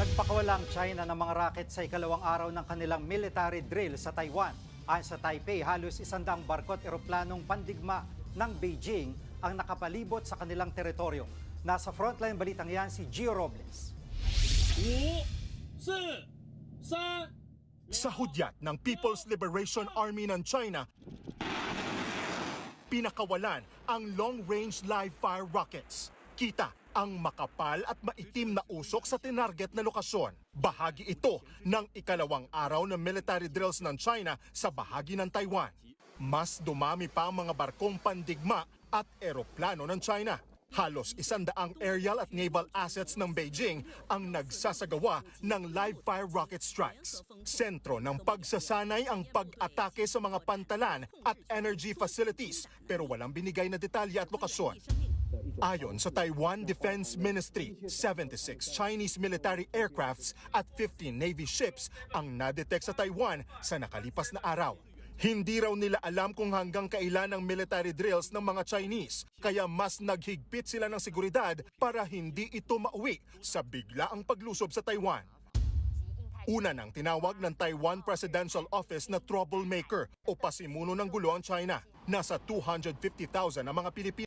Nagpakawala ang China ng mga rocket sa ikalawang araw ng kanilang military drill sa Taiwan. Ayon sa Taipei, halos 100 barko at eroplanong pandigma ng Beijing ang nakapalibot sa kanilang teritoryo. Nasa frontline balitang yan si Gio Robles. 五、四、三。 Sa hudyat ng People's Liberation Army ng China, pinakawalan ang long-range live-fire rockets. Kita ang makapal at maitim na usok sa tinarget na lokasyon. Bahagi ito ng ikalawang araw ng military drills ng China sa bahagi ng Taiwan. Mas dumami pa ang mga barkong pandigma at eroplano ng China. Halos 100 aerial at naval assets ng Beijing ang nagsasagawa ng live-fire rocket strikes. Sentro ng pagsasanay ang pag-atake sa mga pantalan at energy facilities pero walang binigay na detalye at lokasyon. Ayon sa Taiwan Defense Ministry, 76 Chinese military aircrafts at 15 Navy ships ang nadetect sa Taiwan sa nakalipas na araw. Hindi raw nila alam kung hanggang kailan ang military drills ng mga Chinese, kaya mas naghigpit sila ng seguridad para hindi ito mauwi sa biglaang paglusob sa Taiwan. Una nang tinawag ng Taiwan Presidential Office na troublemaker o pasimuno ng gulo ang China. Nasa 250,000 ang mga Pilipino